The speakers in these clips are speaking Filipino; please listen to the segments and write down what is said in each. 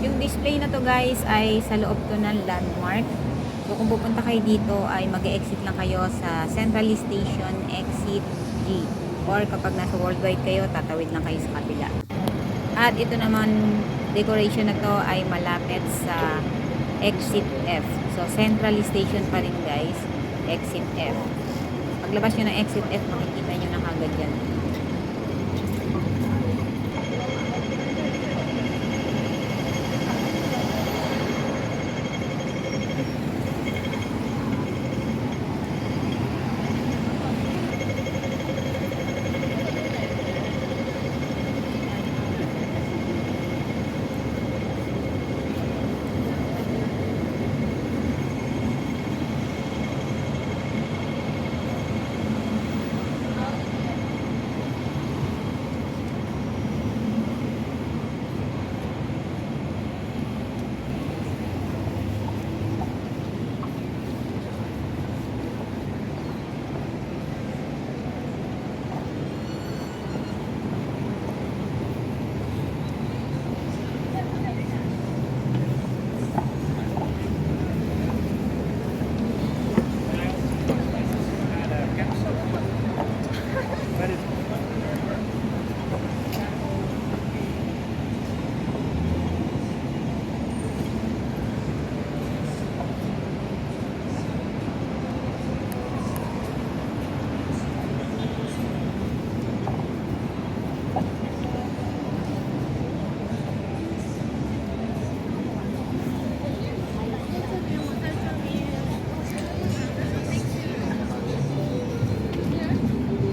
Yung display na to guys ay sa loob to ng landmark. So kung pupunta kayo dito ay mag-exit lang kayo sa Central Station Exit G. Or kapag nasa Worldwide kayo, tatawid lang kayo sa kabila. At ito naman, decoration na to ay malapit sa Exit F. So Central Station pa rin guys, Exit F. Paglabas nyo ng Exit F, makikita nyo na kagad yan.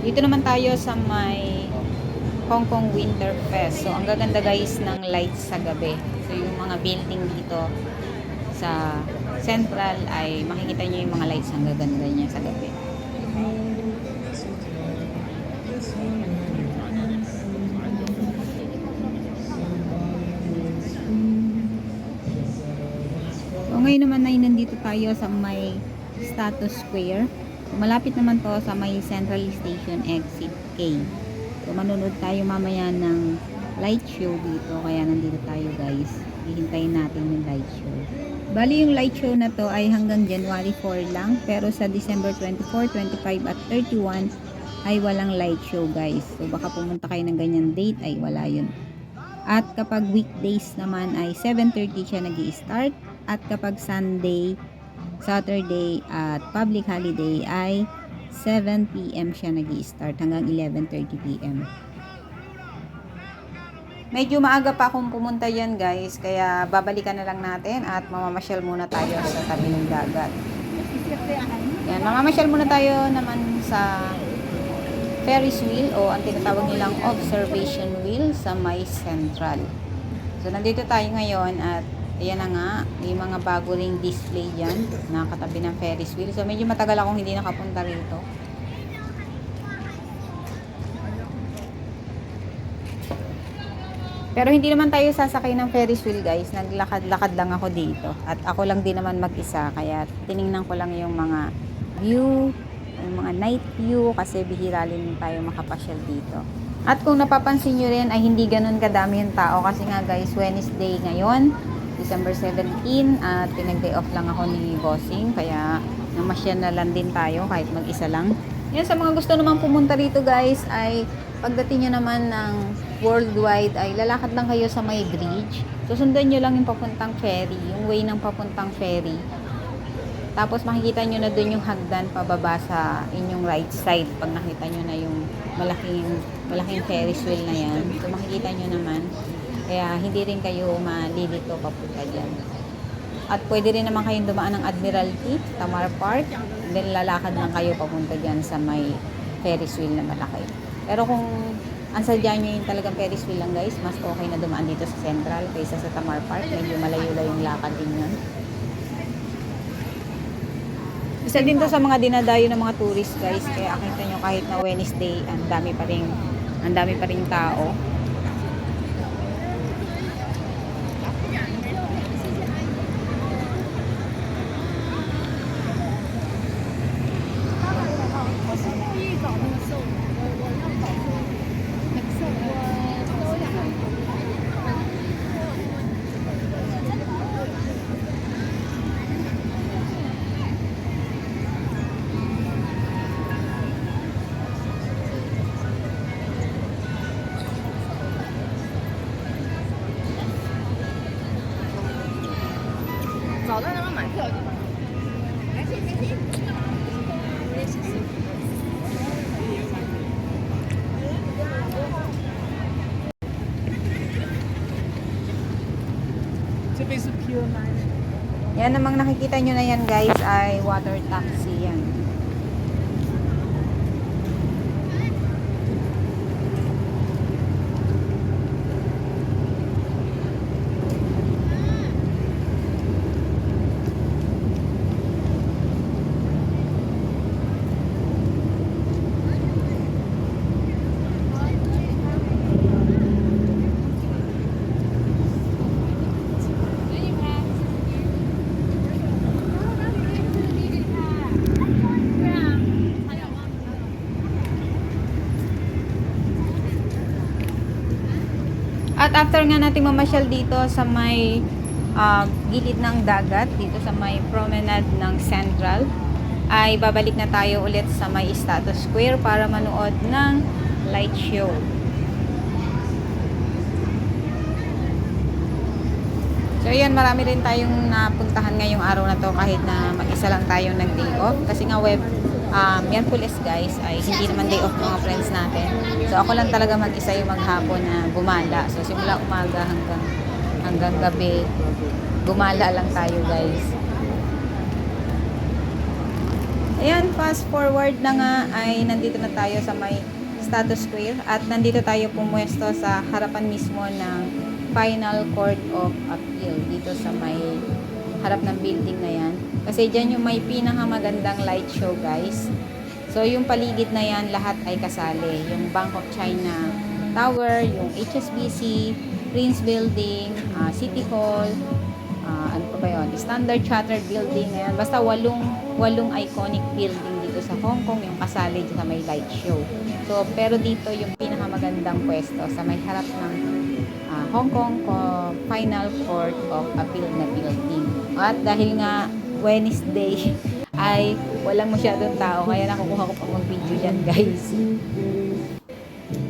Dito naman tayo sa may Hong Kong Winter Fest. So, ang gaganda guys ng lights sa gabi. So, yung mga building dito sa Central ay makikita nyo yung mga lights. Ang gaganda niya sa gabi. So, ngayon naman ay nandito tayo sa may Status Square. Malapit naman to sa may Central Station Exit K. So manonood tayo mamaya ng light show dito. Kaya nandito tayo guys. Hihintayin natin yung light show. Bali yung light show na to ay hanggang January 4 lang. Pero sa December 24, 25 at 31 ay walang light show guys. So baka pumunta kayo ng ganyan date ay wala yun. At kapag weekdays naman ay 7:30 siya nag-i-start. At kapag Sunday, Saturday at public holiday ay 7 PM siya nag-i-start hanggang 11:30 PM. Medyo maaga pa akong pumunta yan guys, kaya babalikan na lang natin at mamamasyal muna tayo sa tabi ng dagat. Yan, mamamasyal muna tayo naman sa Ferris wheel o ang tinatawag nilang observation wheel sa may Central. So nandito tayo ngayon at ayan na nga, may mga bago ring display dyan na katabi ng Ferris wheel. So medyo matagal akong hindi nakapunta rito. Pero hindi naman tayo sasakay ng Ferris wheel guys. Naglakad-lakad lang ako dito. At ako lang din naman mag-isa. Kaya tiningnan ko lang yung mga view, yung mga night view. Kasi bihira rin tayo makapasyal dito. At kung napapansin nyo rin ay hindi ganun kadami yung tao. Kasi nga guys, Wednesday ngayon. December 17 at pinag-day off lang ako ni Bossing kaya namasyan na lang din tayo kahit mag-isa lang. Yan, sa mga gusto naman pumunta rito guys ay pagdating nyo naman ng Worldwide ay lalakad lang kayo sa may bridge. Susundan nyo lang yung papuntang ferry, yung way ng papuntang ferry. Tapos makikita nyo na dun yung hagdan pababa sa inyong right side pag nakita nyo na yung malaking Ferris wheel na yan. So makikita nyo naman. Kaya hindi rin kayo malilito papunta dyan. At pwede rin naman kayong dumaan ng Admiralty, Tamar Park. Then lalakad lang kayo papunta dyan sa may Ferris wheel na malaki. Pero kung ang sadya nyo yung talagang Ferris wheel lang guys, mas okay na dumaan dito sa Central kaysa sa Tamar Park. Medyo malayo-layo yung lakad din yun. Isa din to sa mga dinadayo ng mga tourist guys. Kaya akita nyo kahit na Wednesday, ang dami pa ring tao. pure line. Yan namang nakikita nyo na yan guys ay water taxi yan. At after nga natin mamasyal dito sa may gilid ng dagat, dito sa may promenade ng Central, ay babalik na tayo ulit sa may Status Square para manood ng light show. So yun, marami rin tayong napuntahan ngayong araw na to kahit na mag-isa lang tayong nag-day off. Kasi nga yan pulis guys ay hindi naman day off ng mga friends natin. So ako lang talaga mag-isa yung maghapon na gumala. So simula umaga hanggang gabi, gumala lang tayo guys. Ayan, fast forward na nga ay nandito na tayo sa may Status Square at nandito tayo pumuesto sa harapan mismo ng Final Court of Appeal dito sa may harap ng building na yan. Kasi dyan yung may pinakamagandang light show guys. So yung paligid na yan lahat ay kasali. Yung Bank of China Tower, yung HSBC, Prince Building, City Hall, ano pa ba yun? Standard Chartered Building. Ayan. Basta walong iconic building dito sa Hong Kong yung kasali sa may light show. So pero dito yung pinakamagandang pwesto sa may harap ng Hong Kong Final Court of Appeal na building. At dahil nga Wednesday ay walang masyadong tao kaya nakukuha ko pang mag-video dyan guys.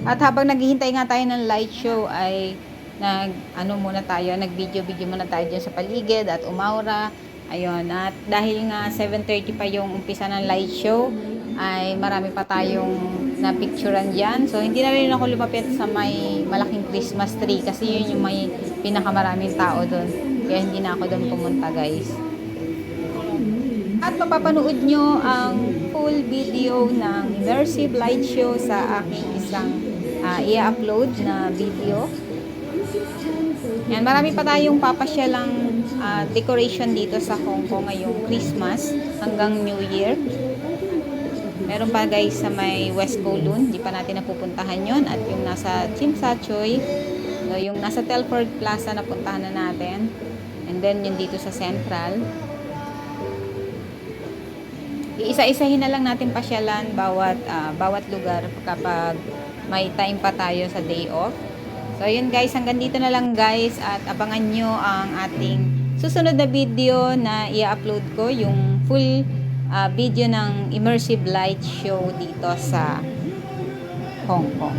At habang naghihintay nga tayo ng light show ay nag-video muna tayo dyan sa paligid at umaura. Ayun, at dahil nga 7:30 pa yung umpisa ng light show ay marami pa tayong na-picturean dyan. So, hindi na rin ako lumapit sa may malaking Christmas tree kasi yun yung may pinakamaraming tao doon. Kaya hindi na ako doon pumunta, guys. At mapapanood nyo ang full video ng immersive light show sa aking isang i-upload na video. Yan, marami pa tayong papasyalang decoration dito sa Hong Kong ngayong Christmas hanggang New Year. Meron pa guys sa may West Kowloon, di pa natin napupuntahan yon. At yung nasa Tsim Sha Tsui, yung nasa Telford Plaza napuntahan na natin. And then yung dito sa Central. Iisa-isahin na lang natin pasyalan bawat lugar kapag may time pa tayo sa day off. So yun guys, hanggang dito na lang guys at abangan nyo ang ating susunod na video na i-upload ko, yung full video ng immersive light show dito sa Hong Kong.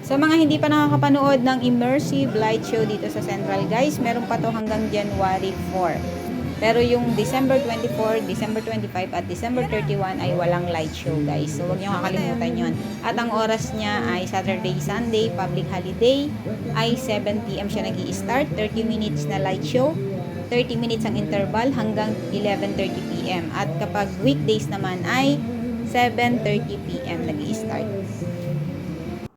So mga hindi pa nakakapanood ng immersive light show dito sa Central guys, meron pa to hanggang January 4. Pero yung December 24, December 25 at December 31 ay walang light show guys. So huwag niyo kakalimutan yon. At ang oras niya ay Saturday, Sunday, public holiday ay 7 PM siya nag-i-start, 30 minutes na light show. 30 minutes ang interval hanggang 11:30 PM. At kapag weekdays naman ay 7:30 PM nag-i-start.